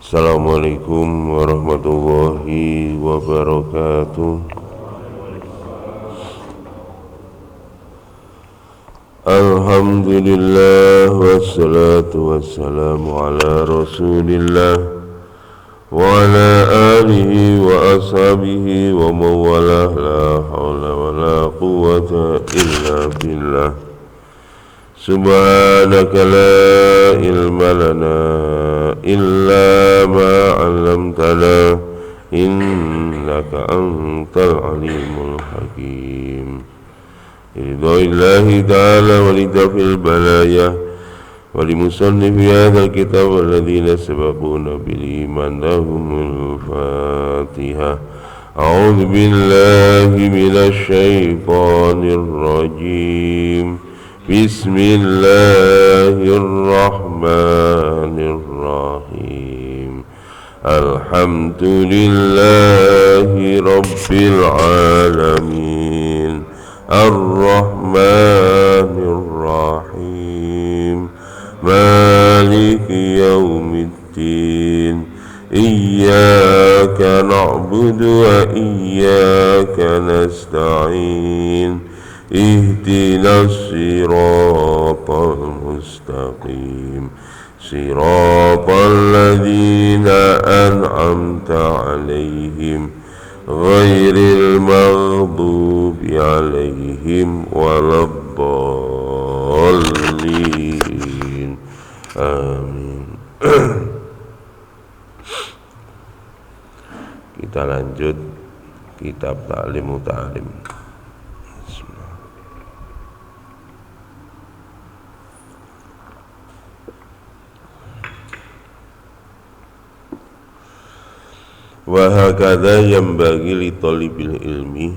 Assalamualaikum warahmatullahi wabarakatuh. Alhamdulillah wassalatu wassalamu ala rasulillah wa ala alihi wa ashabihi wa mawalah, la hawla wa la quwwata illa billah. Subhanaka la ilma lana illa ma 'allamtana innaka antal alimul hakim. Ridhoillahi ta'ala wa lidafil balaya wa limusannifi hadha kitab walladhina sabaquna bil iman lahumul fatihah. A'udzu billahi minasy syaithanir rajim. Bismillahirrahmanirrahim. Alhamdulillahi rabbil alamin. Ar-Rahmanir-Rahim. Maliki yaumiddin. Iyyaka na'budu wa iyyaka nasta'in. Ihdinas siratal mustaqim. Siratal ladzina an'amta 'alaihim ghairil maghdubi 'alaihim waladdallin. Amin. Kita lanjut kitab Ta'lim Muta'alim. Wa hakadha yanbaghi li talibil ilmi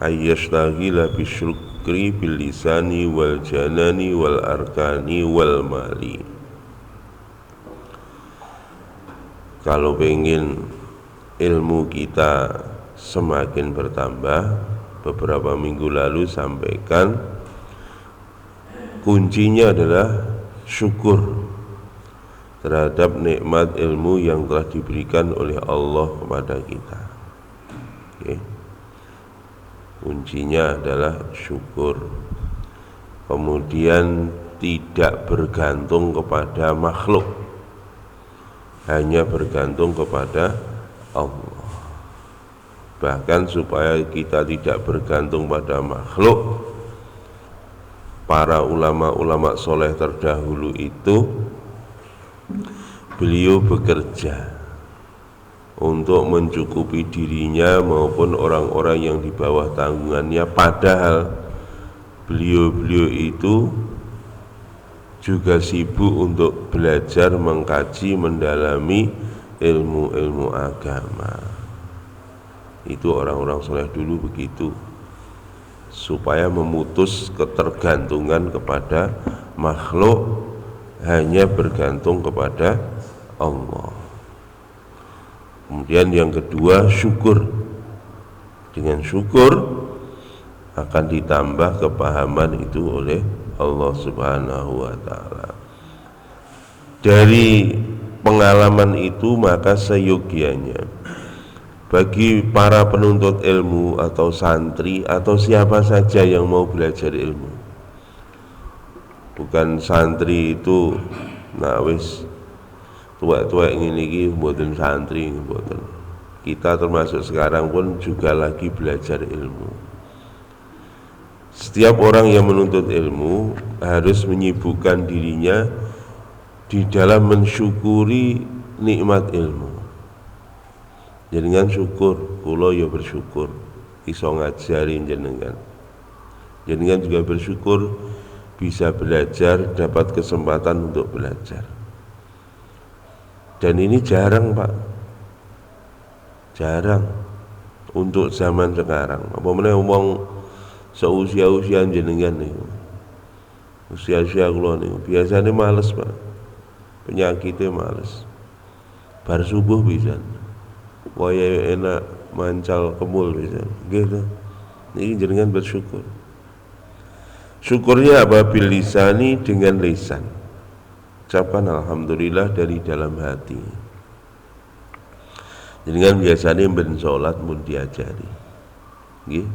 ayyashtagila bisyukri bil lisani wal janani wal arkani wal mali. Kalau pengen ilmu kita semakin bertambah, beberapa minggu lalu sampaikan kuncinya adalah syukur terhadap nikmat ilmu yang telah diberikan oleh Allah kepada kita. Okay. Kuncinya adalah syukur. Kemudian tidak bergantung kepada makhluk, hanya bergantung kepada Allah. Bahkan supaya kita tidak bergantung pada makhluk, para ulama-ulama soleh terdahulu itu beliau bekerja untuk mencukupi dirinya maupun orang-orang yang di bawah tanggungannya, padahal beliau-beliau itu juga sibuk untuk belajar, mengkaji, mendalami ilmu-ilmu agama. Itu orang-orang soleh dulu begitu, supaya memutus ketergantungan kepada makhluk, hanya bergantung kepada Allah. Kemudian yang kedua, syukur. Dengan syukur akan ditambah kepahaman itu oleh Allah Subhanahu wa ta'ala. Dari pengalaman itu maka seyogianya bagi para penuntut ilmu atau santri atau siapa saja yang mau belajar ilmu, bukan santri itu nah wis tuwek-tuwek ngene iki mboten santri, mboten. Kita termasuk sekarang pun juga lagi belajar ilmu. Setiap orang yang menuntut ilmu harus menyibukkan dirinya di dalam mensyukuri nikmat ilmu. Jenengan syukur, kula ya bersyukur iso ngajari jenengan. Jenengan juga bersyukur bisa belajar, dapat kesempatan untuk belajar. Dan ini jarang, Pak. Jarang untuk zaman sekarang. Apa meneh wong seusia-usia jenengan niku. Usia-usia kula niku biasanya males, Pak. Penyakitnya males. Bar subuh pisan. Waya enak mancal kemul pisan. Gitu. Ini jenengan bersyukur. Syukurnya apa? Bil lisani, dengan lisan. Ucapkan alhamdulillah dari dalam hati. Jenengan biasane ben salat mun diajari. Nggih.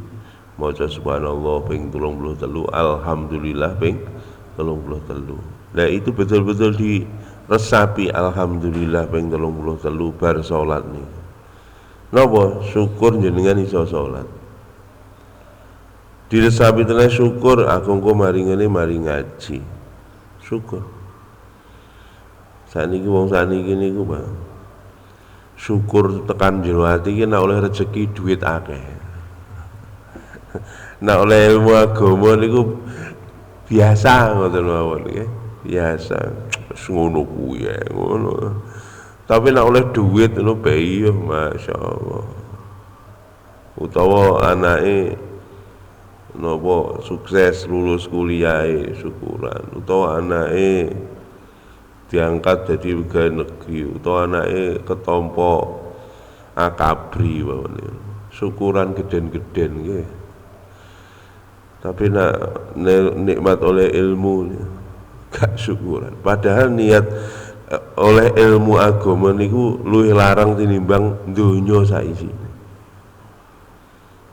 Maca subhanallah ping 33, alhamdulillah ping 33. Nah itu betul-betul diresapi alhamdulillah ping 33 bar salat nih. Napa? Syukur jenengan iso salat. Diresapi tenan syukur aku engko mari ngene mari ngaji. Syukur. Saniki wong saniki niku, Pak. Syukur tekan jero ati iki nek oleh rezeki duit akeh. Nek oleh ilmu agama niku biasa ngoten mawon nggih. Biasa. Ngono kuwi ngono. Tapi nek oleh duit ngono bae ya masyaallah. Utawa anake napa sukses lulus kuliah syukuran, utawa anake diangkat jadi pegawai negeri, utawa anake ketampa akabri mawon. Syukuran geden-geden nggih. Tapi nak nikmat oleh ilmu gak syukuran. Padahal niat oleh ilmu agama niku luwih larang tinimbang donya saisine.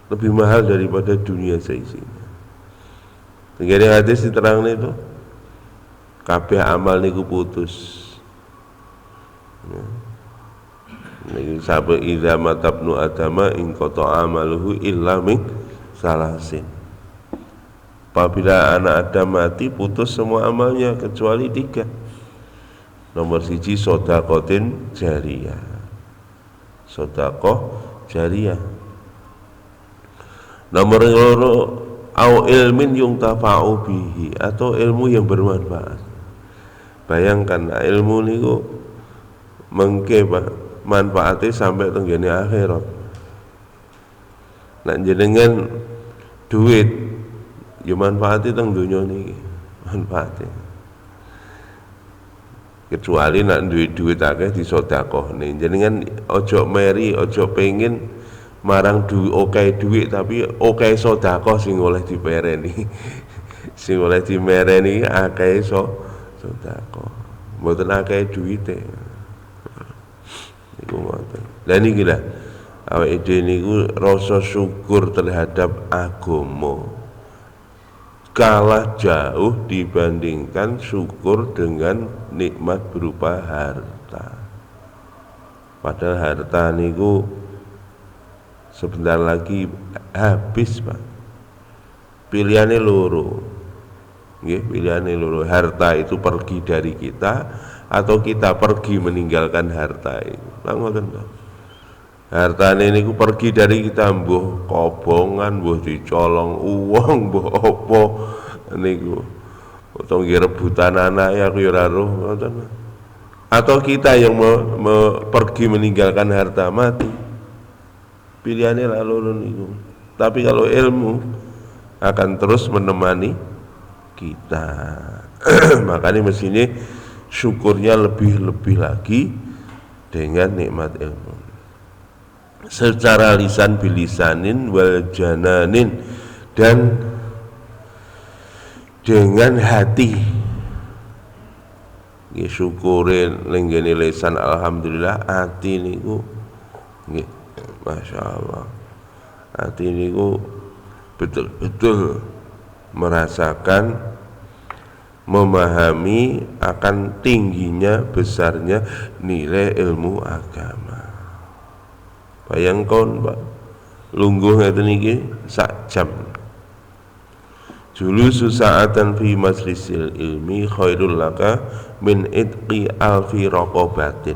Lebih mahal daripada dunia saisine. Tenggene hadis diterangne itu kabeh amal niku putus. Niki sabe idza matabnu adama in qata amaluhu illa min salasin. Apabila anak Adam mati putus semua amalnya kecuali 3. Nomor 1 sodakotin jariyah. Sodakoh jariyah. Nomor 2 au ilmin yuntafa'u bihi, atau ilmu yang bermanfaat. Bayangkan ilmu niku mengke Pak manfaatnya sampai tenggene akhirat. Nek jenengan duit ya manfaatnya teng dunia niki, manfaatnya. Kecuali nak duit akeh disedekahne. Jenengan ojo meri, ojo pengen marang duit tapi oke sedekah sing oleh dipereni. Sing oleh dimereni akeh sedekah. Mboten akeh duwite. Niku ngoten. Lah niki lho awake dhewe niku rasa syukur terhadap agama kalah jauh dibandingkan syukur dengan nikmat berupa harta. Padahal harta niku sebentar lagi habis, Pak. Pilihannya loro. Nggih, pilihannya loro. Harta itu pergi dari kita atau kita pergi meninggalkan harta itu. Lah ngoten, Pak. Hartane niku pergi dari kita, mbuh kobongan, mbuh dicolong uang, mbuh apa niku. Utawa rebutan anak ya aku ya ora roh ngoten. Atau kita yang pergi meninggalkan harta mati. Pilihannya lalu niku. Tapi kalau ilmu akan terus menemani kita. Makanya mestinya syukurnya lebih lagi dengan nikmat ilmu. Secara lisan bilisanin wal jananin, dan dengan hati. Nggih syukurin lenggene lisan alhamdulillah, hati niku nggih masyaallah. Hati niku betul-betul merasakan, memahami akan tingginya besarnya nilai ilmu agama. Bayangkan Pak, lungguh ngeten iki sak jam. Julusu sa'atan fi majlisil ilmi khairul laka min itqi alfi raqabatin.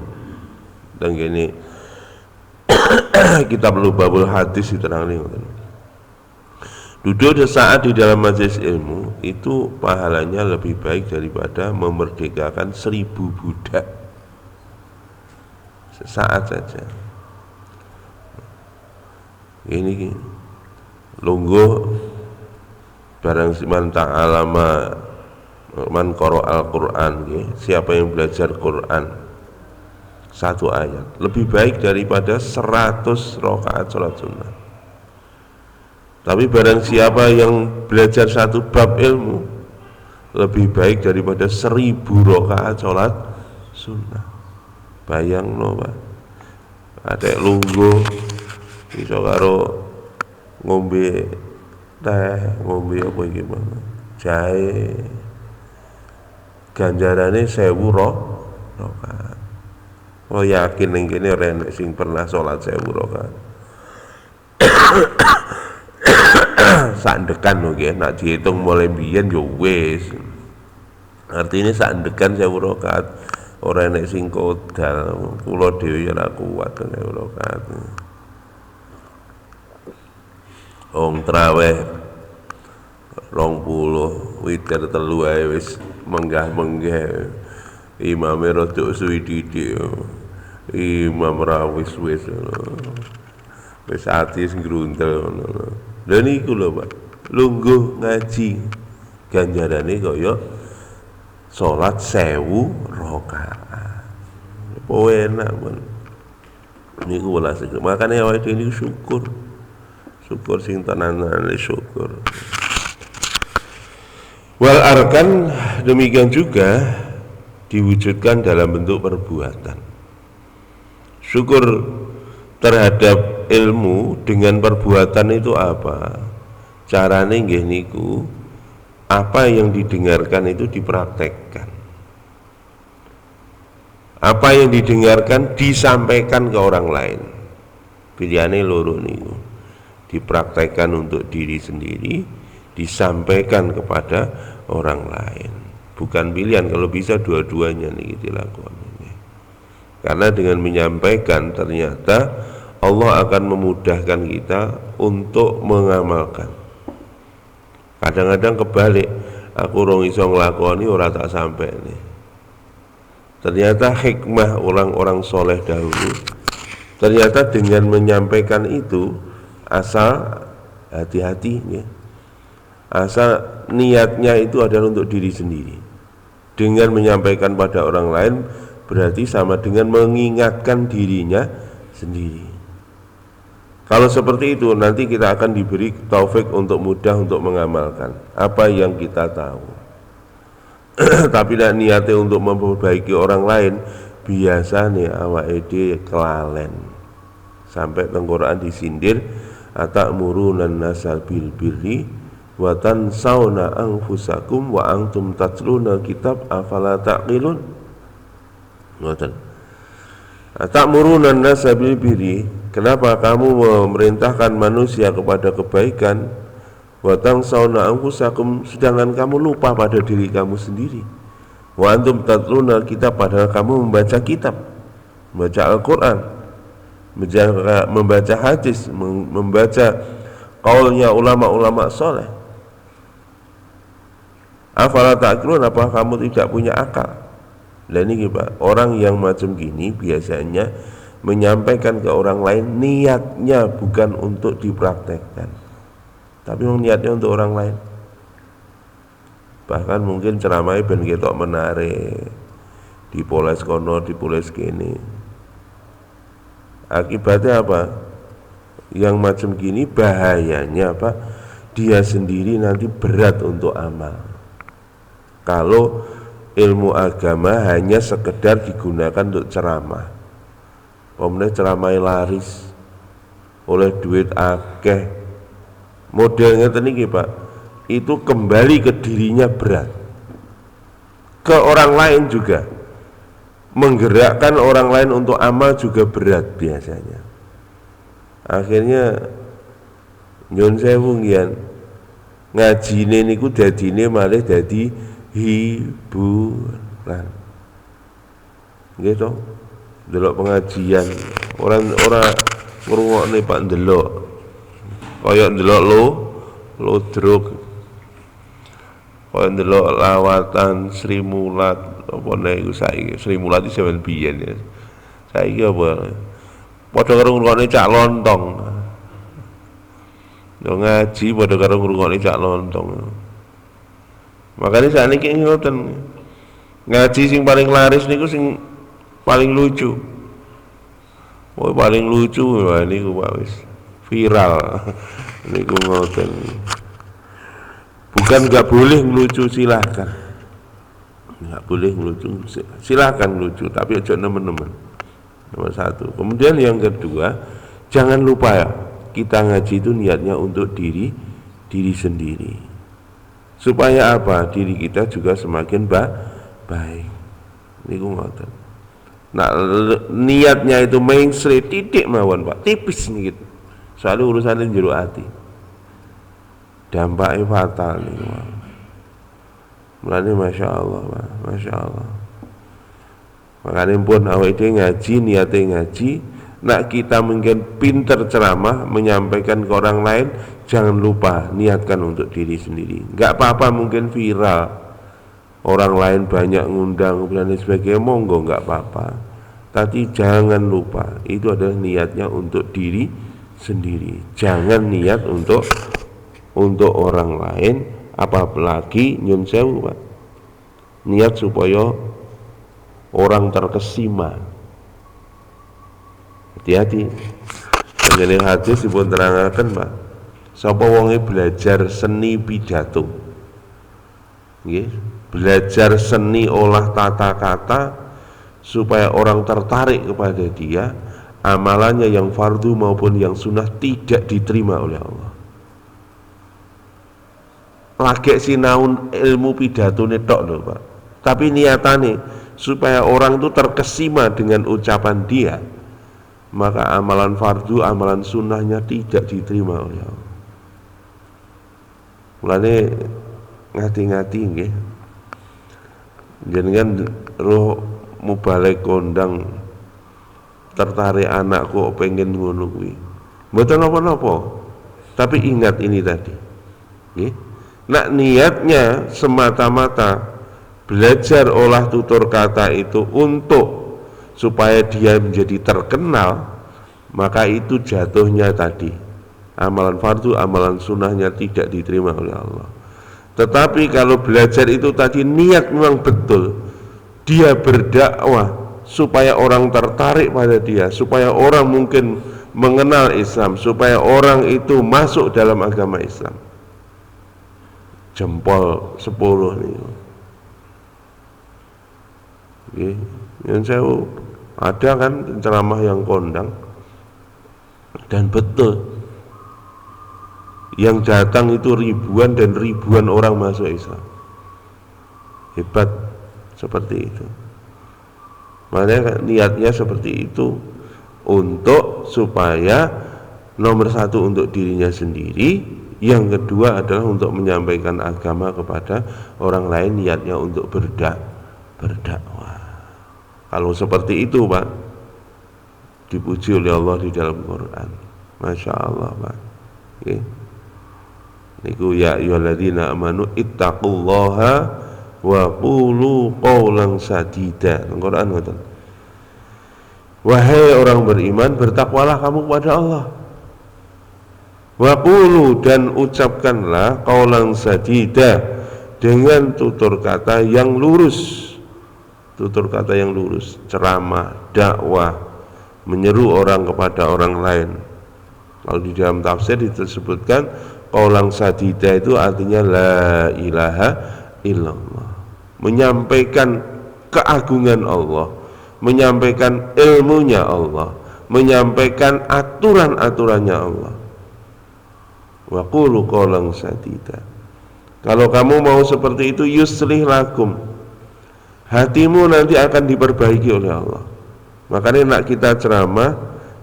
Dan gini kitab Lubabul Hadis diterangkan ngoten. Duduk sesaat di dalam majelis ilmu itu pahalanya lebih baik daripada memerdekakan 1000 budak. Sesaat saja. Ini lungguh barang siman ta'alama man qara al-Qur'an, siapa yang belajar Quran 1 ayat lebih baik daripada 100 rakaat salat sunnah. Tapi barang siapa yang belajar 1 bab ilmu lebih baik daripada 1000 rakaat salat sunnah. Bayang no Pak, Atek lungguh iso karo ngombe teh, ngombe apa iki mang, jahe. Ganjarane 1000 rakaat. Oh yakin ning kene ora enek sing pernah salat 1000 rakaat. Sak ndekan lho nggih, nek diitung mulai biyen yo wis. Artinya sak ndekan 1000 rakaat. Ora enek sing kodal, kula dhewe ya ora kuat 1000 rakaat. Wong traweh 20 witir 3 ae wis menggah-menggah. Imame rada suwi didik. Imam ra wis ati sing gruntel ngono. Lha niku lho, Pak. Lungguh ngaji ganjarane kaya salat 1000 rakaat. Apa enak, Pak. Niku welas. Makane awake dhewe niku syukur. Syukur sing tenan-tenan syukur. Wal arkan demikian juga diwujudkan dalam bentuk perbuatan. Syukur terhadap ilmu dengan perbuatan itu apa? Carane nggih niku apa yang didengarkan itu dipraktekkan. Apa yang didengarkan disampaikan ke orang lain. Pilihane loro niku. Dipraktekkan untuk diri sendiri, disampaikan kepada orang lain. Bukan pilihan, kalau bisa dua-duanya nih dilakukan. Karena dengan menyampaikan ternyata Allah akan memudahkan kita untuk mengamalkan. Kadang-kadang kebalik, aku rong iso nglakoni ora tak sampai nih. Ternyata hikmah orang-orang soleh dahulu, ternyata dengan menyampaikan itu asal hati-hati ya. Asal niatnya itu adalah untuk diri sendiri. Dengan menyampaikan pada orang lain berarti sama dengan mengingatkan dirinya sendiri. Kalau seperti itu nanti kita akan diberi taufik untuk mudah untuk mengamalkan apa yang kita tahu. Tapi niatnya untuk memperbaiki orang lain, biasanya awake dhewe kelalen. Sampai Al-Qur'an disindir, atamuruna an-nasa bil birri wa tansawna anfusakum wa antum tatluna kitab afala taqilun. Ngoten. Atamuruna an-nasa bil birri, kenapa kamu memerintahkan manusia kepada kebaikan, wa tansawna anfusakum, sedangkan kamu lupa pada diri kamu sendiri. Wa antum tatluna kitab, padahal kamu membaca kitab, membaca Al-Qur'an, membaca hadis, membaca qaulnya ulama-ulama soleh. Afala ta'qilun, apa kamu tidak punya akal? Dan ini Pak, orang yang macam gini biasanya menyampaikan ke orang lain niatnya bukan untuk dipraktekkan, tapi niatnya untuk orang lain. Bahkan mungkin ceramahnya ben ketok menarik, dipoles kono, dipoles kene. Akibatnya apa? Yang macam gini bahayanya apa? Dia sendiri nanti berat untuk amal. Kalau ilmu agama hanya sekedar digunakan untuk ceramah, pemenang ceramah laris, oleh duit akeh, modelnya tadi Pak, itu kembali ke dirinya berat, ke orang lain juga, menggerakkan orang lain untuk amal juga berat biasanya. Akhirnya nyun sewu ngian ngajine niku dadine malih dadi hiburan. Nggih to? Delok pengajian, orang ngrungokne Pak ndelok. Kaya ndelok lodruk. Kaya ndelok lawatan Sri Mulat apa nek iku saiki. Sri Mulat iki sampeyan biyen ya. Saiki apa? Padha karo ngrungokne cak lontong. Yo ngaji padha karo ngrungokne cak lontong. Makanya saat ini ngoten, ngaji sing paling laris niku sing paling lucu. Oh paling lucu, wah niku Pak wis viral. Niku ngoten. Bukan nggak boleh ngelucu, silahkan. Nggak boleh ngelucu, silahkan lucu, tapi aja nemen-nemen. Nomor satu. Kemudian yang kedua, jangan lupa ya, kita ngaji itu niatnya untuk diri sendiri. Supaya apa? Diri kita juga semakin baik. Niku ngoten. Nah, niatnya itu mainstream titik mawon Pak, tipis nih gitu. Soalnya urusannya jero hati. Dampaknya fatal nih. Mulane Masya Allah Pak, Masya Allah. Makanya pun awake dhewe ngaji, niatnya ngaji. Nak kita mungkin pinter ceramah menyampaikan ke orang lain, jangan lupa niatkan untuk diri sendiri. Enggak apa-apa mungkin viral, orang lain banyak ngundang dan sebagainya, monggo enggak apa-apa. Tapi jangan lupa itu adalah niatnya untuk diri sendiri. Jangan niat untuk orang lain, apalagi nyun sewu Pak. Niat supaya orang terkesima. Hati-hati. Ini hadis dipun terangaken Pak. Sapa wonge belajar seni pidato. Nggih, belajar seni olah tata kata supaya orang tertarik kepada dia, amalannya yang fardu maupun yang sunnah tidak diterima oleh Allah. Lagi sinaun ilmu pidato tok lho Pak. Tapi niatane supaya orang itu terkesima dengan ucapan dia, maka amalan fardu, amalan sunnahnya tidak diterima oleh Allah. Mulane ngati-ngati nggih. Jenengan roh mubalek kondang tertarik anakku pengen ngono kuwi. Mboten napa-napa. Tapi ingat ini tadi. Nggih. Nak niatnya semata-mata belajar olah tutur kata itu untuk supaya dia menjadi terkenal, maka itu jatuhnya tadi amalan fardu, amalan sunnahnya tidak diterima oleh Allah. Tetapi kalau belajar itu tadi niat memang betul, dia berdakwah supaya orang tertarik pada dia, supaya orang mungkin mengenal Islam, supaya orang itu masuk dalam agama Islam. Jempol 10 nih. Oke, yang saya ada kan ceramah yang kondang, dan betul yang datang itu ribuan dan ribuan orang masuk Islam. Hebat seperti itu. Makanya niatnya seperti itu untuk supaya nomor satu untuk dirinya sendiri, yang kedua adalah untuk menyampaikan agama kepada orang lain, niatnya untuk berdakwah. Kalau seperti itu Pak, dipuji oleh Allah di dalam Quran. Masya Allah Pak. Okay. Niku ya ayyuhalladzina amanu ittaqullaha wa qulu qawlan sadida. Quran ngoten. Wahai orang beriman, bertakwalah kamu kepada Allah. Wa qulu, dan ucapkanlah qawlan sadida, dengan tutur kata yang lurus. Tutur kata yang lurus, ceramah, dakwah, menyeru orang kepada orang lain. Kalau di dalam tafsir disebutkan qaulan sadida itu artinya la ilaha illallah, menyampaikan keagungan Allah, menyampaikan ilmunya Allah, menyampaikan aturan-aturannya Allah. Wa qulu qaulan sadida. Kalau kamu mau seperti itu, yuslih lakum, hatimu nanti akan diperbaiki oleh Allah. Makanya nak kita ceramah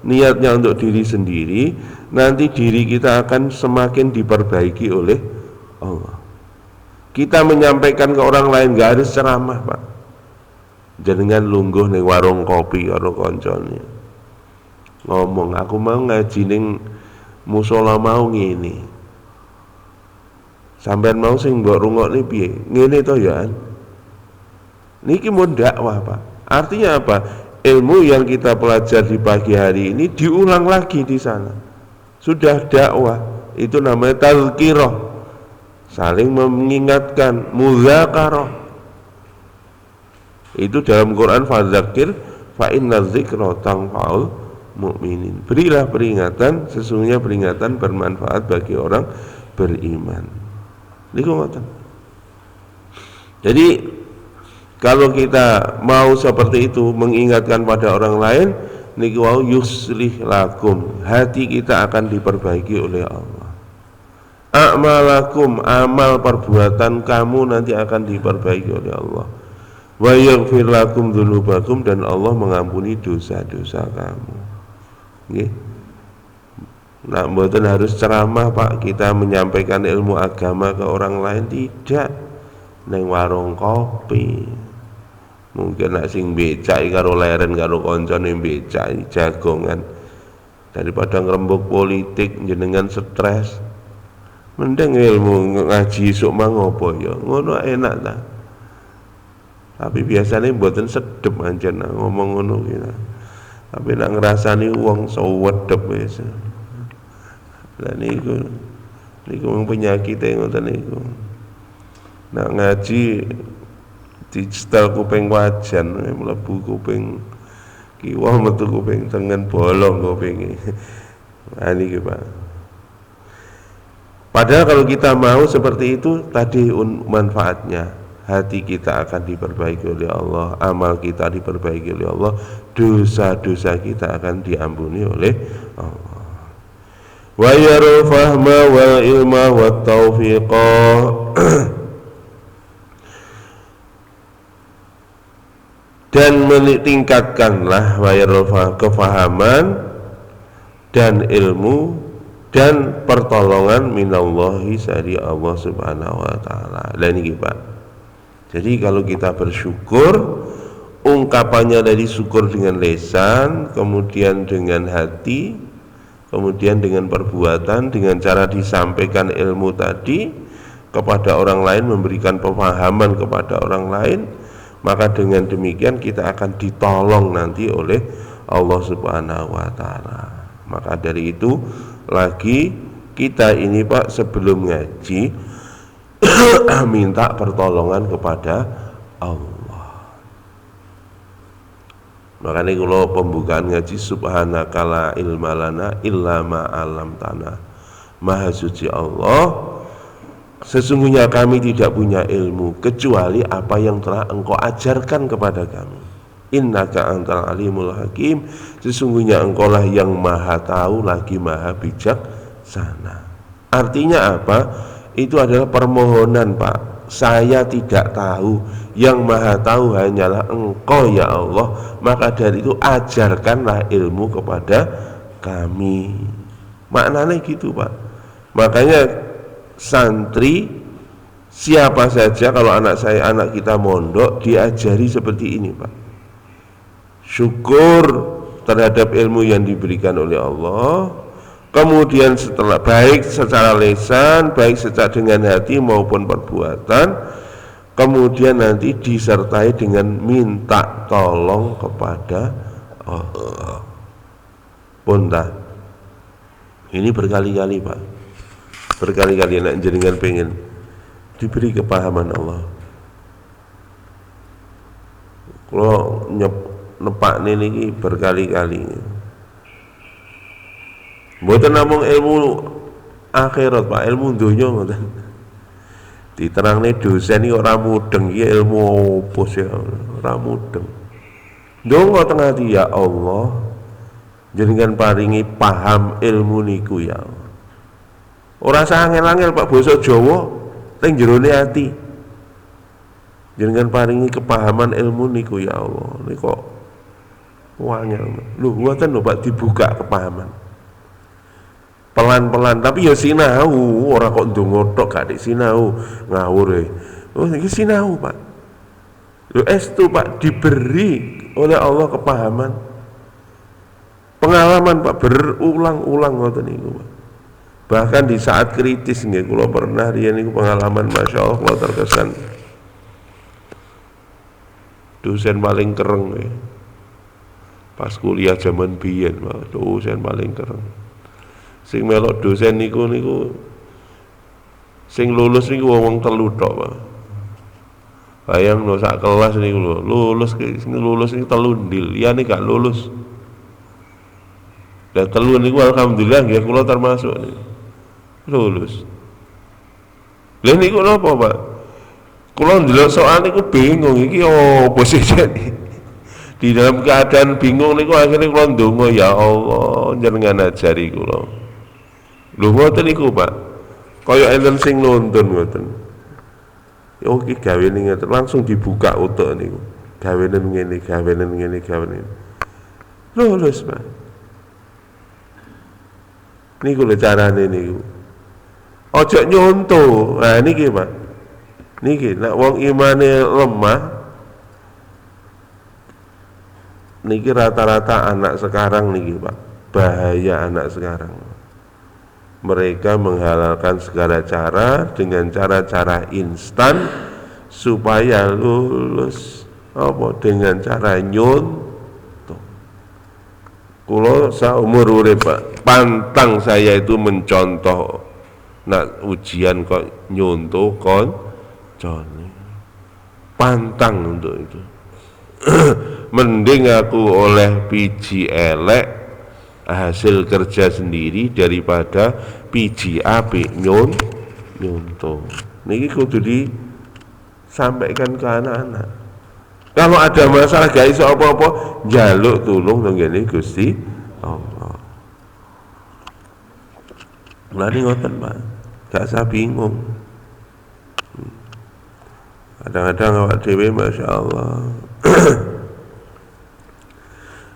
niatnya untuk diri sendiri, nanti diri kita akan semakin diperbaiki oleh Allah. Kita menyampaikan ke orang lain, gak harus ceramah Pak. Jangan lungguh ning warung kopi karo koncone, ngomong aku mau ngaji ning musola mau ngene, sampean mau sing mbok rungokne piye ngene to ya. Niki mun dakwah Pak. Artinya apa? Ilmu yang kita pelajari di pagi hari ini diulang lagi di sana. Sudah dakwah. Itu namanya tazkirah. Saling mengingatkan, mudzakarah. Itu dalam Quran, fadzakir fa inna dzikra tanfa'ul mu'minin. Berilah peringatan, sesungguhnya peringatan bermanfaat bagi orang beriman. Niku ngoten. Jadi kalau kita mau seperti itu, mengingatkan pada orang lain, niki wau yuslih lakum, hati kita akan diperbaiki oleh Allah. A'malakum, amal perbuatan kamu nanti akan diperbaiki oleh Allah. Wa yaghfir lakum dzunubakum, dan Allah mengampuni dosa-dosa kamu. Nggih. Nah, mboten harus ceramah Pak, kita menyampaikan ilmu agama ke orang lain, tidak. Neng warung kopi. Mungkin nak sing becak karo leren karo koncone becak jagongan. Daripada ngrembug politik jenengan stres. Mending ilmu ngaji sok mangopo ya, ngono enak ta. Tapi biasanya mboten sedep ancen ngomong ngono ki. Tapi nak ngrasani wong sewedep wis. Lah niku penyakite ngoten niku. Nak ngaji di setel kuping wajan mlebu kuping kiwa metu kuping tengen bolong kupinge. Nah niki Pak. Padahal kalau kita mau seperti itu tadi manfaatnya, hati kita akan diperbaiki oleh Allah, amal kita diperbaiki oleh Allah, dosa-dosa kita akan diampuni oleh Allah. Wa yarul fahma wal ilma wat taufiqa, dan meningkatkanlah wa yarul kefahaman dan ilmu dan pertolongan minallahi dari Allah Subhanahu wa taala. Lah niki Pak. Jadi kalau kita bersyukur, ungkapannya dari syukur dengan lisan, kemudian dengan hati, kemudian dengan perbuatan, dengan cara disampaikan ilmu tadi kepada orang lain, memberikan pemahaman kepada orang lain, maka dengan demikian kita akan ditolong nanti oleh Allah Subhanahu wa taala. Maka dari itu lagi kita ini Pak sebelum ngaji minta pertolongan kepada Allah. Makanya kalau pembukaan ngaji subhanaka la ilma lana illa ma 'allamtana. Maha suci Allah, sesungguhnya kami tidak punya ilmu kecuali apa yang telah Engkau ajarkan kepada kami. Innaka antal alimul hakim, sesungguhnya Engkau lah yang maha tahu lagi maha bijaksana. Artinya apa? Itu adalah permohonan Pak. Saya tidak tahu, yang maha tahu hanyalah Engkau ya Allah. Maka dari itu ajarkanlah ilmu kepada kami. Maknanya gitu Pak. Makanya santri siapa saja, kalau anak kita mondok, diajari seperti ini Pak. Syukur terhadap ilmu yang diberikan oleh Allah, kemudian setelah baik secara lisan, baik secara dengan hati maupun perbuatan, kemudian nanti disertai dengan minta tolong kepada Allah. Punta. Ini berkali-kali Pak, berkali-kali nak jenengan pengen diberi kepahaman Allah. Kalau nepak niki berkali-kali. Mboten namung ilmu akhirat Pak, ilmu dunya ngoten. Diterangne dosen iki ora mudeng, iki ilmu opo sih ora mudeng. Ndonga teng ati ya Allah, jenengan paringi paham ilmu niku ya Allah. Ora sangel-angel Pak, basa Jawa teng jerone ati. Jenengan paringi kepahaman ilmu niku ya Allah. Niku kok wangel. Lho, ngoten lho Pak, dibuka kepahaman. Pelan-pelan, tapi ya sinau, ora kok ndonga tok gak sinau, ngawur e. Oh, iki sinau Pak. Lho estu Pak, diberi oleh Allah kepahaman. Pengalaman Pak, berulang-ulang ngoten niku Pak. Bahkan di saat kritis nggih kula pernah riyen niku pengalaman Masya Allah terkesan. Dosen paling kereng ya. Pas kuliah zaman biyen, dosen paling kereng. Sing melok dosen niku sing lulus niku wong telu tok, Pak. Bayang no sak kelas niku lho, lulus niku telu ndil, liyane gak lulus. Dan telu niku alhamdulillah nggih kula termasuk niku. Lulus. Lha niku napa, Pak? Kula ndelok soal niku bingung iki opo sih jane. Di dalam keadaan bingung niku akhirnya kula ndonga, ya Allah jenengan ajari kula. Lho ngoten niku Pak. Kaya enten sing nuntun ngoten. Oh iki gawene ngeten langsung dibuka utuk niku. Gawene ngene, gawene ngene, gawene. Lulus Pak. Niku lho carane niku. Ojo nyonto. Nah niki Pak. Niki nek wong imane lemah niki rata-rata anak sekarang niki Pak, bahaya anak sekarang. Mereka menghalalkan segala cara dengan cara-cara instan supaya lulus apa dengan cara nyontoh. Kulo saumur urip Pak, pantang saya itu mencontoh nak ujian kok nyontoh koncone. Pantang untuk itu. Mending aku oleh biji elek hasil kerja sendiri daripada biji apik nyontoh. Niki kudu disampaikan ke anak-anak. Kalau ada masalah gak iso apa-apa, njaluk tulung nang ngene Gusti Allah. Lani ngoten Pak, gak usah bingung. Kadang-kadang awak dhewe Masya Allah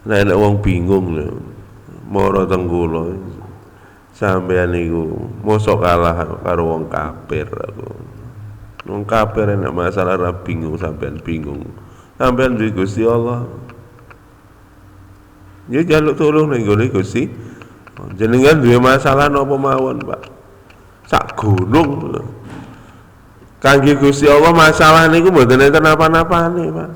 nah nek wong bingung lho mara teng kula sampeyan niku mosok kalah karo wong kafir aku. Wong kafir nek masalah ra bingung sampeyan bingung. Sampeyan duwe Gusti Allah. Ya jaluk tulung ning gone Gusti. Jenengan duwe masalah napa mawon, Pak. Sak gunung lho. Kangge Gusti Allah masalah niku mboten enten napa-napane, Pak.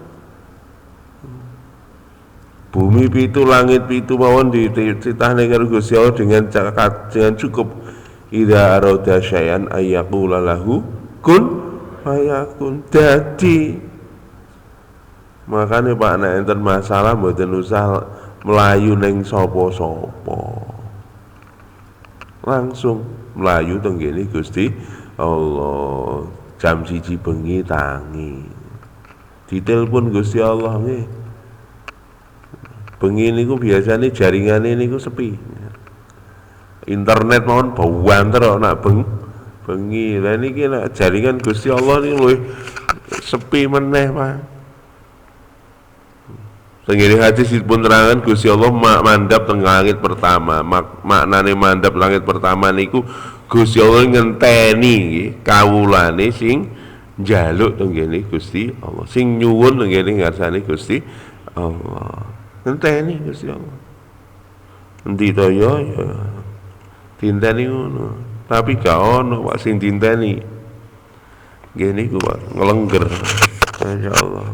Bumi pitu, langit pitu mawon dititahne karo Gusti Allah dengan cukup idza arada syai'an ayyaqula lahu kun fayakun. Dadi makane Pak nek enten masalah mboten usah melayu ning sapa-sapa. Langsung melayu teng kene Gusti Allah. Jam 1 bengi tangi. Ditelepon Gusti Allah nggih. Bengi niku biasane jaringane niku sepi. Internet mawon banter kok nak bengi. Lah niki nek jaringan Gusti Allah niku luwih sepi meneh, Pak. Tengene hadis dipun terangan Gusti Allah mandhap teng langit pertama. Maknane mandhap langit pertama niku Gusti Allah ngenteni nggih kawulane sing njaluk teng kene Gusti Allah. Sing nyuwun teng kene ngarsane Gusti Allah. Ngenteni Gusti Allah. Endi to ya dinteni ngono. Tapi gak ono Pak sing dinteni. Nggih niku Pak ngelengger. Masyaallah.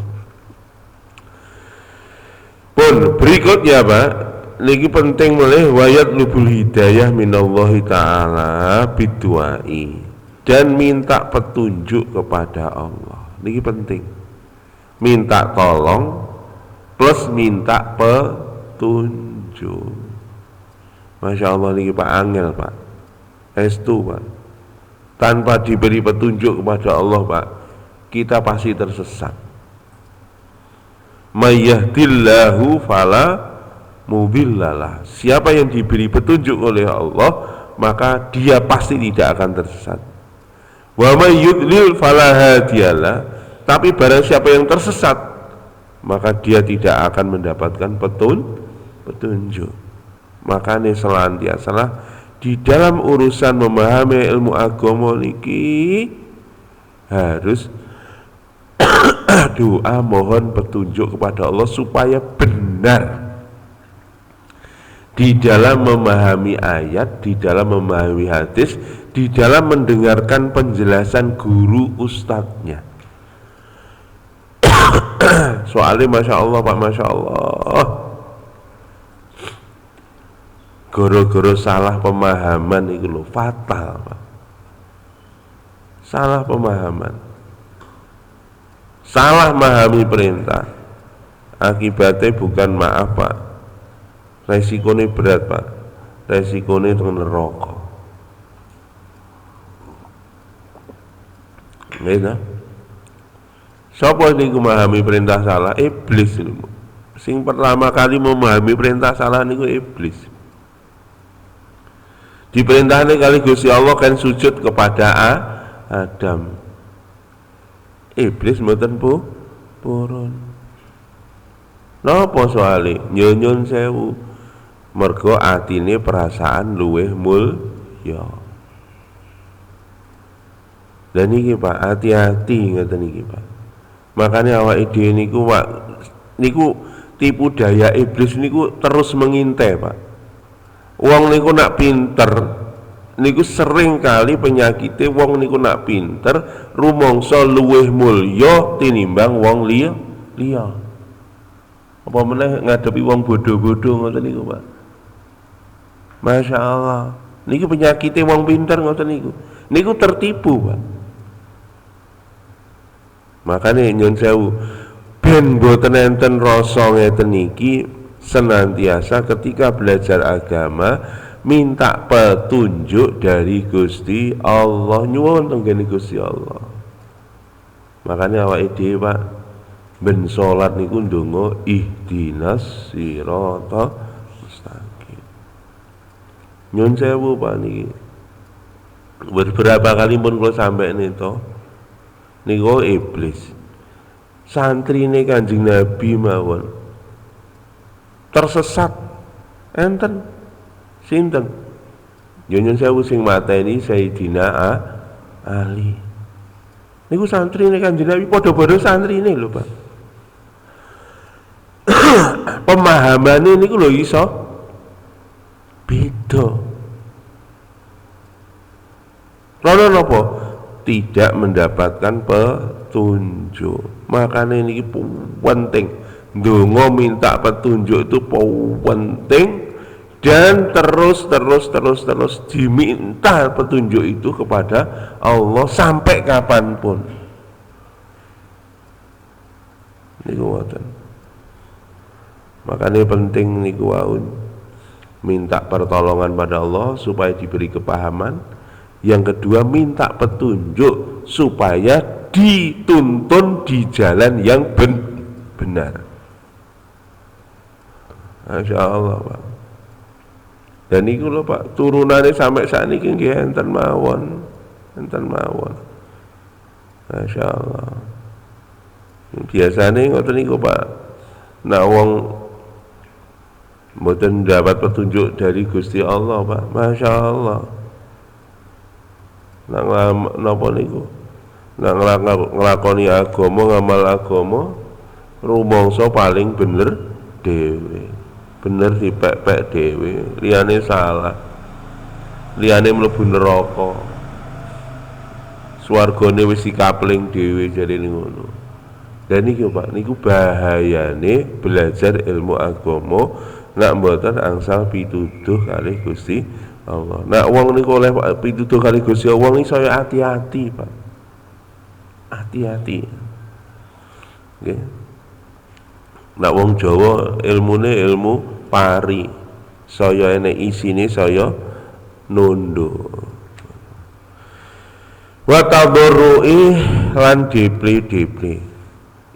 Pun berikutnya Pak, niki penting melih wayat lubul hidayah minallahi ta'ala biduai dan minta petunjuk kepada Allah. Niki penting. Minta tolong plus minta petunjuk. Masya Allah niki Pak angel Pak. Estu Pak. Tanpa diberi petunjuk kepada Allah Pak, kita pasti tersesat. Mayyahdillahu fala mudhillalah. Siapa yang diberi petunjuk oleh Allah, maka dia pasti tidak akan tersesat. Wa may yudlil fala hadiyalah. Tapi barang siapa yang tersesat, maka dia tidak akan mendapatkan petunjuk. Makanya selantiasalah di dalam urusan memahami ilmu agama niki harus doa mohon petunjuk kepada Allah supaya benar di dalam memahami ayat, di dalam memahami hadis, di dalam mendengarkan penjelasan guru ustadznya. Soalnya Masya Allah Pak, Masya Allah, goro-goro salah pemahaman itu loh fatal Pak. Salah pemahaman, salah memahami perintah, akibatnya bukan maaf Pak, resikonya berat Pak, resikonya itu neraka. Nggih ta? Sapa niku memahami perintah salah? Iblis niku. Sing pertama kali memahami perintah salah niku iblis. Diperintahkan kali Gusti Allah kan sujud kepada Adam. Iblis mboten purun. Napa soale? Nyun sewu. Mergo atine perasaan luweh mulya. Dan iki Pak, hati-hati ngoten iki Pak. Makanya awake dhewe niku Pak, niku tipu daya iblis niku terus mengintai Pak. Wong niku nak pinter, niku sering kali penyakitnya wong niku nak pinter, rumangsa luweh mulya tinimbang wong liya. Apa meneh ngadepi wong bodoh-bodoh ngoten niku Pak. Masya Allah, niku penyakitnya wong pinter ngoten niku. Niku tertipu Pak. Makanya nyun sewu, ben boten enten rasa ngeten niki, senantiasa ketika belajar agama minta petunjuk dari Gusti Allah, nyuwun tenggene Gusti Allah. Makanya awake dhewe Pak ben salat niku ndonga ihdinas sirata mustaqim. Nyun sewu Pak niki. Beberapa kali pun kula sampeyan itu niku iblis. Santrine Kanjeng Nabi mawon tersesat enten sinten nyun sewu sing mateni Sayyidina Ali niku santrine Kanjeng Nabi padha-padha santrine lho Pak. Pemahamane niku lho iso beda. Karena napa? Tidak mendapatkan petunjuk. Makanya ini penting. Ndonga minta petunjuk itu penting, dan terus diminta petunjuk itu kepada Allah sampai kapanpun. Niku ngoten. Makanya penting niku waun minta pertolongan pada Allah supaya diberi kepahaman. Yang kedua minta petunjuk supaya dituntun di jalan yang benar. Masya Allah Pak. Dan itu loh Pak, turunannya sampai saat ini nggih enten mawon. Masya Allah. Biasanya ngoten niku Pak. Nah wong mboten dapat petunjuk dari Gusti Allah Pak. Masya Allah. Napa niku? Nak nglakoni agama, ngamal agama, rumangsa paling bener dhewe. Bener dipek-pek dhewe, liyane salah. Liyane mlebu neraka. Swargane wis dikapling dhewe jarene ngono. Dan niki Pak, niku bahayane belajar ilmu agama nak mboten angsal pituduh kalih Gusti Allah. Nak wong niku oleh pituduh kalih Gusti Allah niki saya hati-hati, Pak. Hati-hati. Nggih. Nak wong Jawa ilmune ilmu pari. Saya enek isine saya nondo. Wa tadarrui lan dipli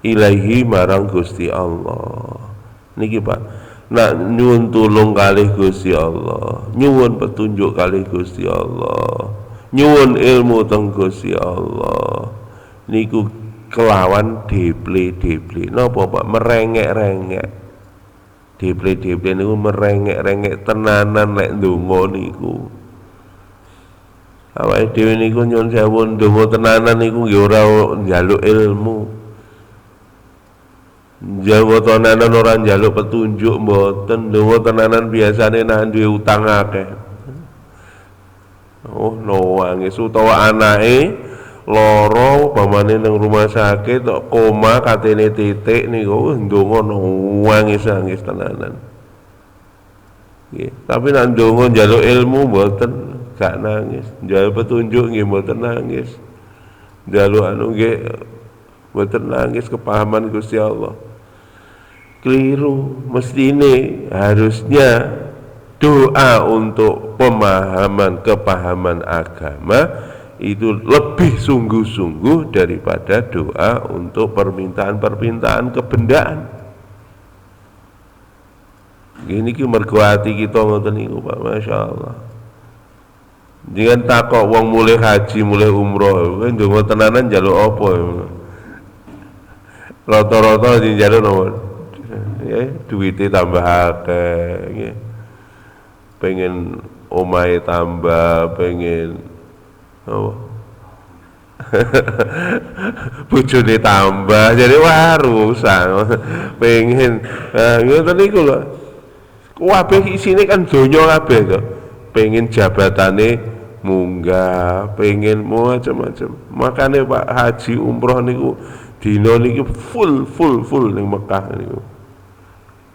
ilahi marang Gusti Allah. Niki Pak, nak nyuwun tulung kalih Gusti Allah, nyuwun petunjuk kalih Gusti Allah, nyuwun ilmu teng Gusti Allah. Niku kelawan dipli. Napa Pak? Merengek-rengek. Dipli niku merengek-rengek tenanan lek ndonga niku. Awake dhewe niku nyuwun sewu ndonga tenanan niku nggih ora njaluk ilmu. Njaluk tenanan ora njaluk petunjuk mboten, ndonga tenanan biasane nahan duwe utang akeh. Oh, nangis utawa anake loro pamane nang rumah sakit tok koma katene titik niku ndonga nangis tenanan. Nggih, tapi nek ndonga njaluk ilmu mboten, gak nangis. Njaluk petunjuk nggih mboten nangis. Njaluk anu nggih mboten nangis kepahaman Gusti Allah. Keliru, mestine harusnya doa untuk kepahaman agama itu lebih sungguh-sungguh daripada doa untuk permintaan kebendaan. Ini ki mergo ati kita ngoten niku Pak, masyaallah. Jangan takok wong mulai haji, mulai umroh, kowe ndonga tenanan njaluk apa? Rata-rata njaluk napa? Ya, duwite tambah akeh, nggih. Pengen omahe tambah, pengen apa? Bojone tambah, jadi wah rusak. Pengen ngoten niku lho. Kabeh isine kan donya kabeh to. Pengen jabatane munggah, pengen macam-macam. Makanya Pak Haji umroh niku dina niki full ning Mekah niku.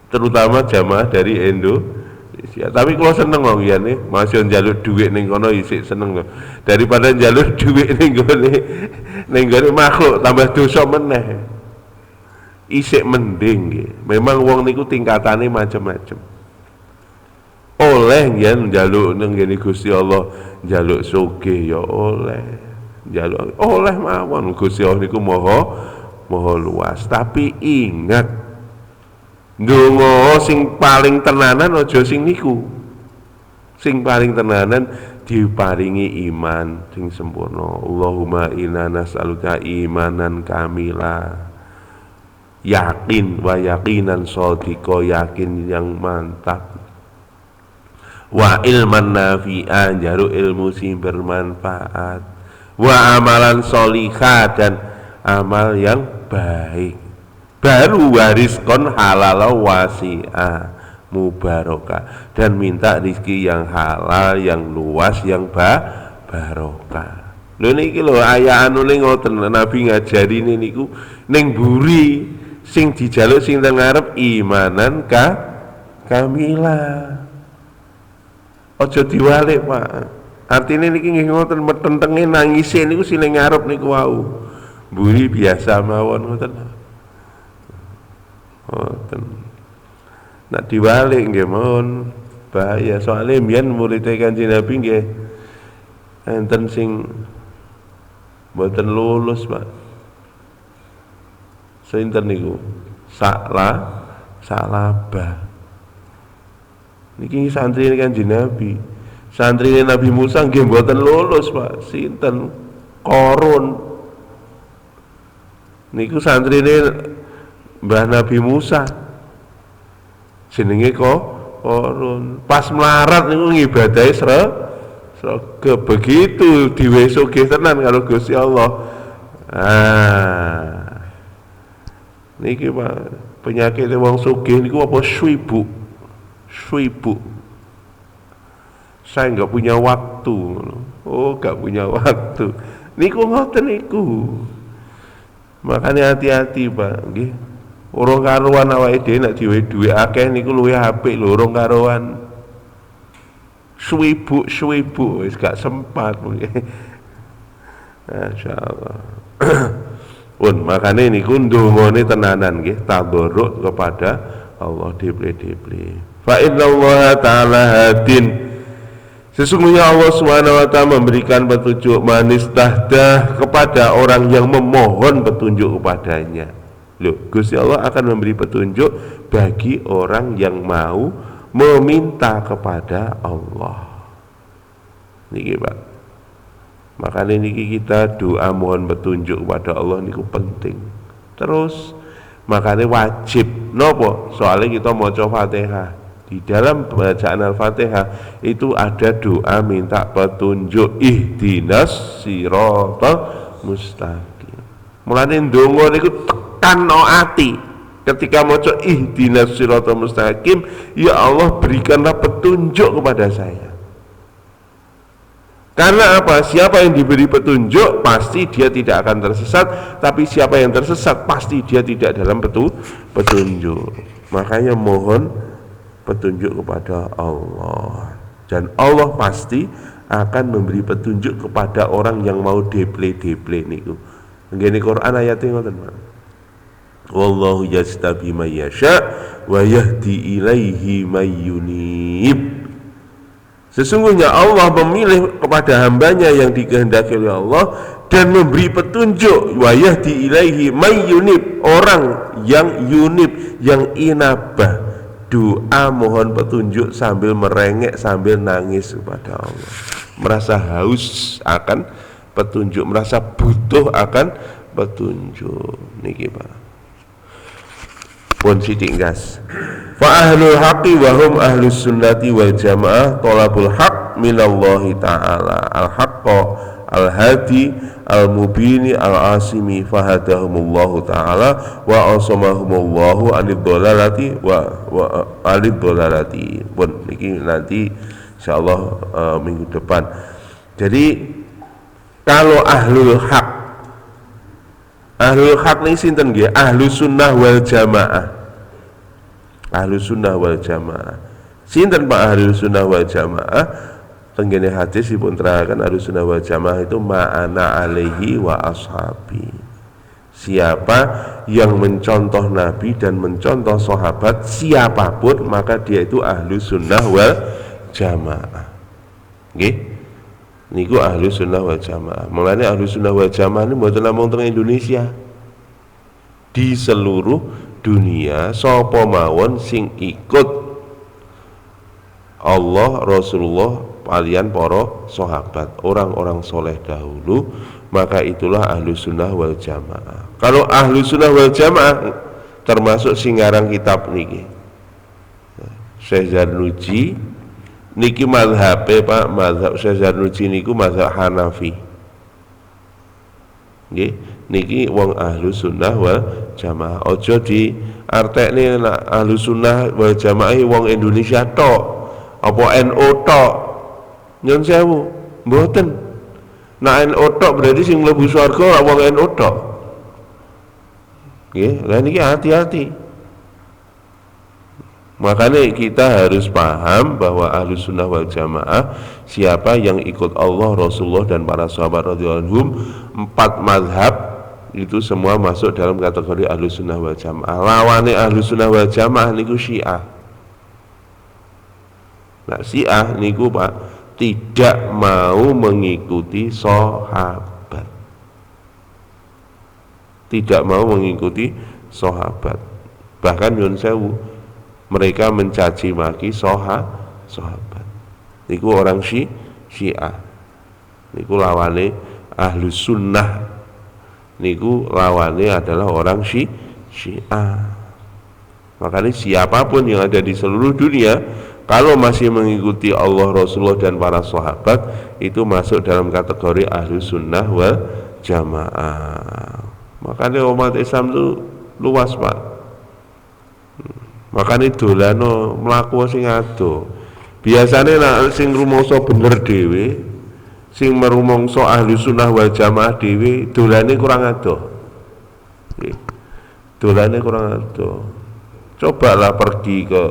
Terutama jamaah dari Indonesia. Tapi kalau seneng loh ya nih, masih njaluk duit ning kono isik seneng loh. Daripada njaluk duit ning gone makhluk tambah dosa meneh. Isik mending nggih. Memang wong niku tingkatane macam-macam. Oleh yen njaluk nang ngene Gusti Allah, njaluk sugih ya oleh. Njaluk oleh mawon Gusti Allah niku maha luas. Tapi ingat ndonga sing paling tenanan aja sing niku. Sing paling tenanan diparingi iman sing sempurna. Allahumma inna nas'aluka imanan kamila. Yakin wa yakinan shadiqa, yakin yang mantap. Wa ilman nafi'an, jaru ilmu sing bermanfaat. Wa amalan sholihah, dan amal yang baik. Baru warizkon halal wasi'ah mubarakah, dan minta rizki yang halal, yang luas, yang barokah. Lho niki lho ayat anu ngoten, Nabi ngajari niku ning buri sing dijaluk sing teng ngarep imanan kamila. Aja diwalik Pak. Artine niki nggih ngoten metentenge nangise niku sing ngarep niku wau. Buri biasa mawon ngoten. Ngoten. Nak diwalik nggih mon bahaya, soalnya mbiyen murid Kanjeng Nabi nggih enten sing mboten lulus Pak. Sinten niku? Salabah. Niki santri Kanjeng Nabi. Santri Nabi Musa nggih mboten lulus Pak. Sinten? Korun. Niku santrine Mbah Nabi Musa. Jenenge Korun. Pas melarat niku ngibadahi srege, begitu diwe sugih tenan karo Gusti Allah. Niki Pak, penyakit wong sugih niku apa swibu. Saya nggak punya waktu. Oh, nggak punya waktu. Niku ngoten niku. Makanya hati-hati Pak, nggih. Urung karuan awake dhewe nek diwe duwe akeh niku luwih apik lho, urung karuan. Swibu wis gak sempat nggih. Masyaallah. Pun makane niku ndongane tenanan nggih, tabarruk kepada Allah deble-deble. Fa innallaha ta'ala hadin, sesungguhnya Allah SWT memberikan petunjuk manistahdah kepada orang yang memohon petunjuk kepadanya. Loh, Gusti Allah akan memberi petunjuk bagi orang yang mau meminta kepada Allah. Niki Pak, makanya niki kita doa mohon petunjuk kepada Allah niku penting. Terus makanya wajib nopo, soalnya kita maca Fatihah. Di dalam bacaan Al-Fatihah itu ada doa minta petunjuk, ihdinas siratal mustaqim. Mulane ndonga niku tekan no ati. Ketika maca ihdinas siratal mustaqim, ya Allah berikanlah petunjuk kepada saya. Karena apa? Siapa yang diberi petunjuk pasti dia tidak akan tersesat, tapi siapa yang tersesat pasti dia tidak dalam petunjuk. Makanya mohon petunjuk kepada Allah, dan Allah pasti akan memberi petunjuk kepada orang yang mau deple niku. Ngene Quran ayatnya ngoten Pak. Wallahu yastabi may yasha wa yahdi ilaihi may yunib. Sesungguhnya Allah memilih kepada hambanya yang dikehendaki oleh Allah dan memberi petunjuk, wa yahdi ilaihi may yunib, orang yang yunib, yang inabah, doa mohon petunjuk sambil merengek, sambil nangis kepada Allah, merasa haus akan petunjuk, merasa butuh akan petunjuk. Niki Pak pun sidik gas. Fa ahlul haqqi wa hum ahlus sunnati wal jamaah talabul haqq minallahi ta'ala al-haqqa al-hadi al-mubini al-asimi fahadahumullahu ta'ala wa asamahumullahu anid dhalalati wa anid dhalalati. Pun niki nanti insyaallah minggu depan. Jadi kalau ahlul haq ini sinten nggih? Ahlus sunnah wal jamaah. Ahlus sunnah wal jamaah. Sinten Pak ahlus sunnah wal jamaah? Tenggene hadis dipun terangkan ahlus sunnah wal jamaah itu ma'ana alaihi wa ashabi. Siapa yang mencontoh Nabi dan mencontoh sahabat siapapun, maka dia itu ahlus sunnah wal jamaah. Nggih. Niku ahlus sunnah wal jamaah. Mulane ahlus sunnah wal jamaah ini mboten namung teng Indonesia. Di seluruh dunia sapa mawon sing ikut Allah, Rasulullah, kalian para sahabat, orang-orang soleh dahulu, maka itulah ahlus sunnah wal jamaah. Kalau ahlus sunnah wal jamaah termasuk singarang kitab niki Syekh Zarnuji niki mazhabe Pak, mazhab Syekh Zarnuji niku mazhab Hanafi. Nggih, niki wong ahlus sunnah wal jamaah. Aja di artekne ahlus sunnah wal jamaah wong Indonesia tok, apa NU tok. Nyun sewu, mboten. Nek NU tok berarti sing mlebu swarga wong NU tok. Nggih, lha niki hati-hati. Makanya kita harus paham bahwa ahlus sunnah wal jamaah siapa yang ikut Allah, Rasulullah dan para sahabat radhiyallahu anhum, 4 mazhab itu semua masuk dalam kategori ahlus sunnah wal jamaah. Lawane ahlus sunnah wal jamaah niku Syiah. Nah Syiah niku Pak tidak mau mengikuti sahabat, tidak mau mengikuti sahabat, bahkan nyun sewu mereka mencaci maki sahabat. Niku orang Syiah. Niku lawane ahlus sunnah. Niku lawane adalah orang Syiah. Makanya siapapun yang ada di seluruh dunia, kalau masih mengikuti Allah, Rasulullah dan para sahabat, itu masuk dalam kategori ahlus sunnah wal jamaah. Makanya umat Islam itu luas Pak. Makanya dolano mlaku sing ado. Biasane nek sing rumangsa bener dhewe, sing merumangsa ahli sunnah wal jamaah dhewe, dolane kurang ado. Nggih. Dolane kurang ado. Cobalah pergi ke,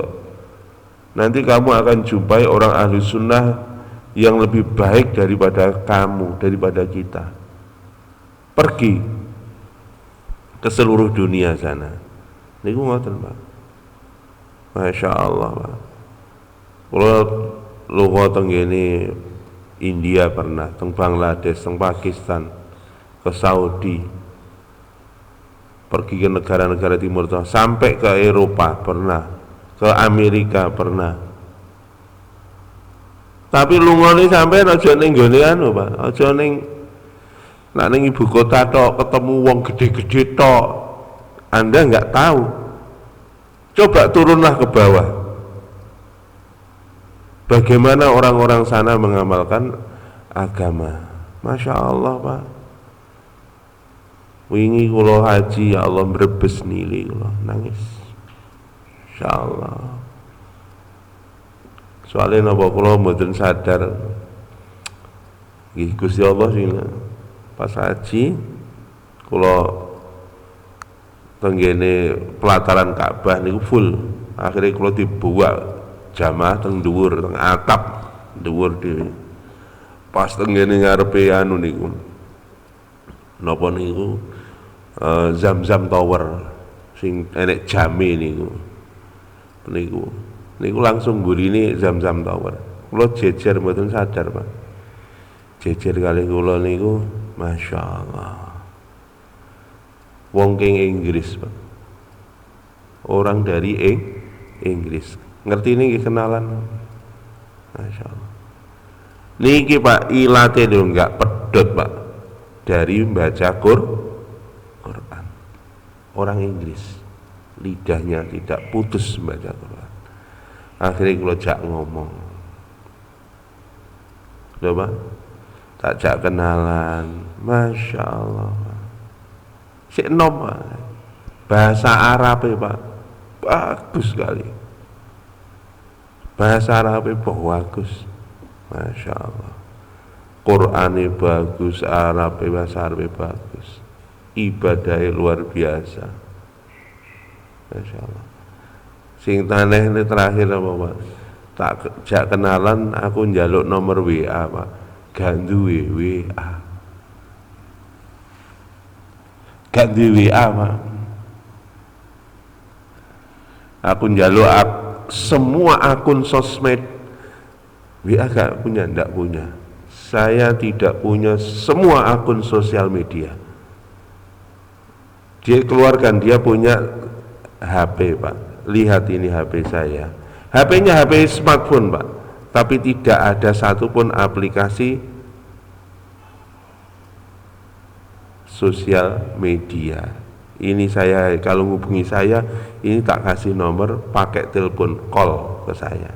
nanti kamu akan jumpai orang ahli sunnah yang lebih baik daripada kamu, daripada kita. Pergi ke seluruh dunia sana. Niku ngoten Pak. Masya Allah Pak. Kalau lunga teng ngene India pernah, teng Bangladesh, teng Pakistan, ke Saudi, pergi ke negara-negara Timur Tengah, sampai ke Eropa pernah, ke Amerika pernah. Tapi lungone sampai aja ning nggone anu Pak, aja ning nak ning ibu kota tok, ketemu wong gede-gede tok. Anda nggak tahu. Coba turunlah ke bawah. Bagaimana orang-orang sana mengamalkan agama. Masya Allah Pak. Wingi kula haji, ya Allah mrebes nili kula nangis. Masya Allah. Soalnya napa kula mboten sadar. Nggih Gusti Allah sing pas haji kula tenggene pelataran Ka'bah niku full. Akhirnya kula dibawa jamaah teng dhuwur, teng atap dhuwur dhewe. Pas tenggene ngarepe anu niku. Napa niku? Zam-Zam Tower sing enek jame niku. Niku langsung gurine Zam-Zam Tower. Kula jejer mboten sadar, Pak. Jejer kalih kula niku Masya Allah. Wong king Inggris Pak. Orang dari Inggris. Ngerti ini kenalan? Masya Allah. Niki Pak ilate dulu nggak pedot Pak dari membaca Quran. Orang Inggris lidahnya tidak putus membaca Quran. Akhirnya kalau jak ngomong, loh Pak, tak jak kenalan, Masya Allah. Si nom bahasa Arab Pak bagus sekali. Bahasa Arab bagus, Masya Allah. Qur'annya bagus, Arab bahasa Arab bagus, ibadahnya luar biasa, Masya Allah. Sing taneh ini terakhir apa Pak? Tak jak kenalan, aku njaluk nomor WA Pak, gak duwe WA, gak duwe WA Pak. Aku njaluk semua akun sosmed, WA gak punya, ndak punya. Saya tidak punya semua akun sosial media. Dia keluarkan, dia punya HP Pak. Lihat ini HP saya. HP-nya HP smartphone Pak, tapi tidak ada satupun aplikasi sosial media. Ini saya kalau hubungi saya, ini tak kasih nomor, pakai telepon call ke saya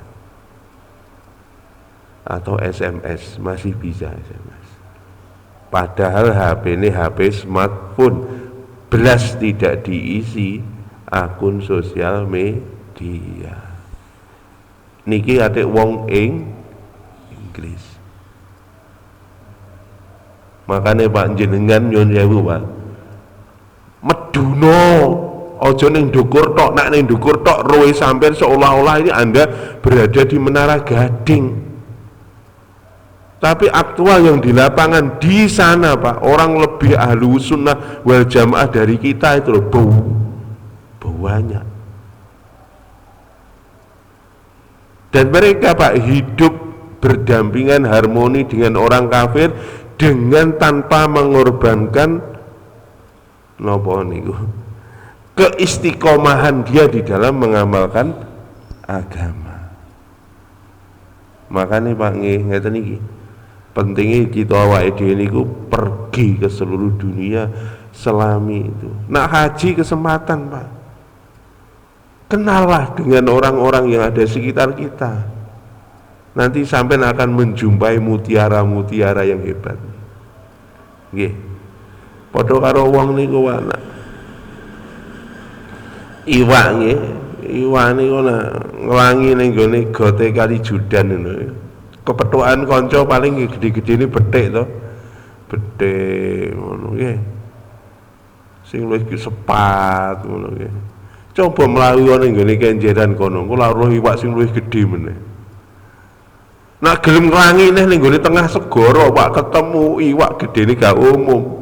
atau SMS, masih bisa SMS. Padahal HP ini HP smartphone, belas tidak diisi akun sosial media. Niki ada wong Inggris. Makanya Pak jenengan nyon sewu Pak, meduno ojo ning dukur tok, nak ning dukur tok roe sampean seolah-olah ini Anda berada di Menara Gading. Tapi aktual yang di lapangan di sana Pak, orang lebih ahli sunnah wal jamaah dari kita itu loh, baunya. Dan mereka Pak hidup berdampingan harmoni dengan orang kafir dengan tanpa mengorbankan nopo niku keistiqomahan dia di dalam mengamalkan agama. Makanya Pak nggih ngeten iki pentingnya kita awake dhewe niku pergi ke seluruh dunia selami itu. Nak haji kesempatan Pak, kenallah dengan orang-orang yang ada di sekitar kita, nanti sampai akan menjumpai mutiara-mutiara yang hebat. Nggih, padha karo wong niku anak iwak nggih, iwak niku nglangi ning gone gote Kali Judan ngono. Kepethokan kanca paling gede-gede ini betik to. Betik ngono nggih. Sing luwih sepat ngono nggih. Coba mlayu ning gone kenjeran kono, engko lak roh iwak sing luwih gedhe meneh. Nak gelem nglangi neh ning gone tengah segara Pak, ketemu iwak gedene gak umum.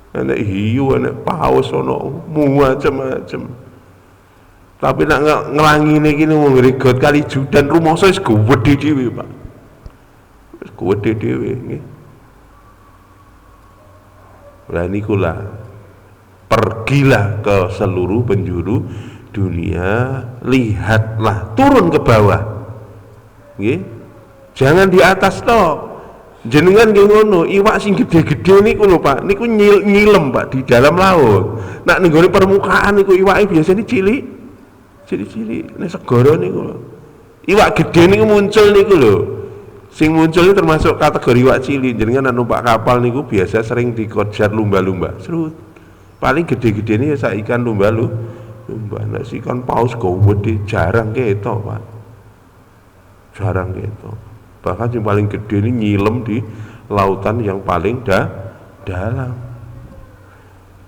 Enek hiu, enek paus, ono macam-macam. Tapi nak ngelangine iki wong ngregot Kali Judan rumangsa wis gedhe dhewe, Pak. Wis gedhe dhewe nggih. Lah niku lah. Pergilah ke seluruh penjuru dunia, lihatlah, turun ke bawah. Nggih. Jangan di atas toh. Jenengan nggih ngono, iwak sing gede-gede niku lho Pak, niku nyilem Pak di dalam laut. Nak ning gone permukaan niku iwake biasanya cilik. Cilik-cilik ning segara niku lho. Iwak gede niku muncul niku lho. Sing muncul itu termasuk kategori iwak cilik. Jenengan numpak kapal niku biasa sering dikejar lumba-lumba. Serut. Paling gede-gede ini ya ikan lumba. Nek ikan paus gede jarang ketok Pak. Jarang ketok. Bahkan yang paling gede ini nyilem di lautan yang paling dalam.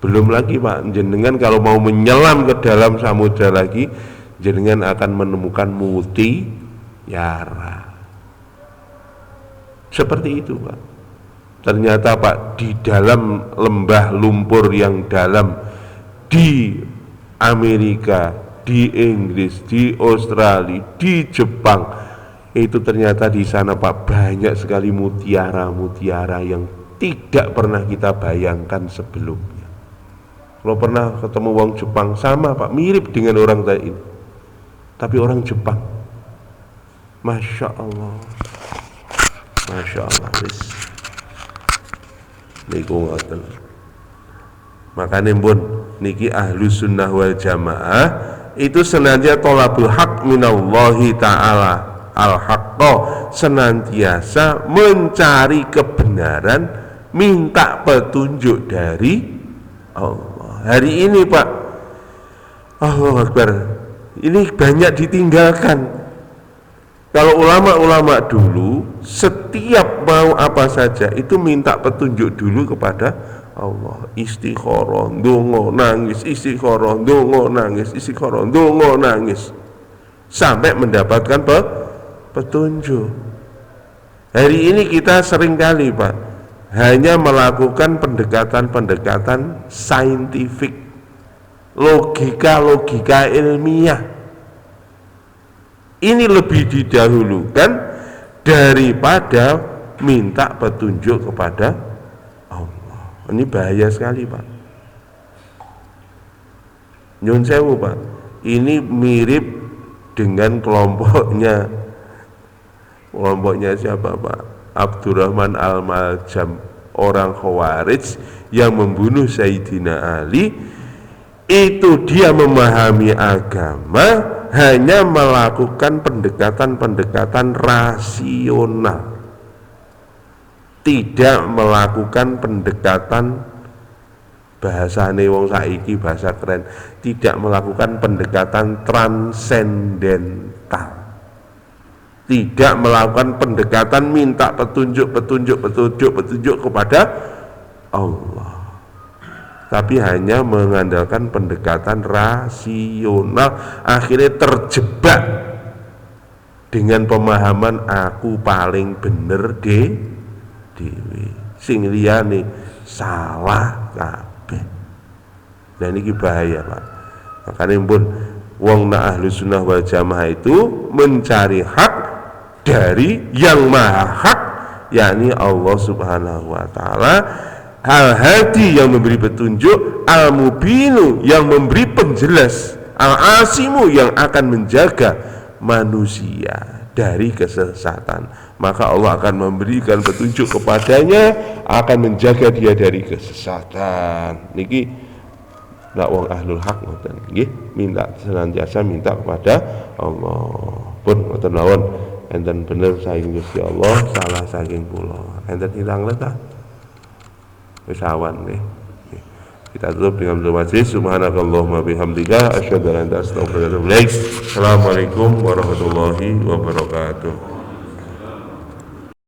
Belum lagi Pak, jenengan kalau mau menyelam ke dalam samudra lagi, jenengan akan menemukan mutiara. Seperti itu Pak. Ternyata Pak, di dalam lembah lumpur yang dalam di Amerika, di Inggris, di Australia, di Jepang, itu ternyata di sana Pak banyak sekali mutiara-mutiara yang tidak pernah kita bayangkan sebelumnya. Kalau pernah ketemu wong Jepang sama Pak, mirip dengan orang tadi ini. Tapi orang Jepang, Masya Allah, Masya Allah, wis niku ngoten. Makanya pun niki Ahlus Sunnah wal Jamaah itu senantiasa tolabul haq minallahi ta'ala al-haqqa, senantiasa mencari kebenaran, minta petunjuk dari Allah. Hari ini Pak, Allahu Akbar, ini banyak ditinggalkan. Kalau ulama-ulama dulu setiap mau apa saja itu minta petunjuk dulu kepada Allah. Istikharah, ndonga, nangis, istikharah, ndonga, nangis, istikharah, ndonga, nangis, sampai mendapatkan petunjuk. Hari ini kita seringkali Pak hanya melakukan pendekatan-pendekatan saintifik, logika ilmiah. Ini lebih didahulukan daripada minta petunjuk kepada Allah. Ini bahaya sekali Pak. Nyun sewu Pak, ini mirip dengan kelompoknya siapa Pak? Abdurrahman Al-Maljam, orang Khawarij yang membunuh Sayyidina Ali. Itu dia memahami agama hanya melakukan pendekatan-pendekatan rasional, tidak melakukan pendekatan bahasane wong saiki, bahasa keren, tidak melakukan pendekatan transendental, tidak melakukan pendekatan minta petunjuk kepada Allah, tapi hanya mengandalkan pendekatan rasional. Akhirnya terjebak dengan pemahaman aku paling bener dewe, sing liyane salah kabeh. Dan ini bahaya Pak. Makanya pun wong na Ahlus Sunnah wal Jamaah itu mencari hak dari yang maha hak, yakni Allah Subhanahu wa Ta'ala, Al-Hadi yang memberi petunjuk, Al-Mubinu yang memberi penjelas, Al-Asimu yang akan menjaga manusia dari kesesatan. Maka Allah akan memberikan petunjuk kepadanya, akan menjaga dia dari kesesatan. Niki nak wong ahlul haq ngoten nggih, minta senantiasa minta kepada Allah. Pun ngoten mawon, enten bener saking Gusti Allah, salah saking kula. Enten ilang letah pesawan nih. Kita tutup dengan doa majlis. Subhanakallahumma bihamdika asyhadu an la ilaha illa anta astaghfiruka wa atubu ilaik. Assalamualaikum warahmatullahi wabarakatuh.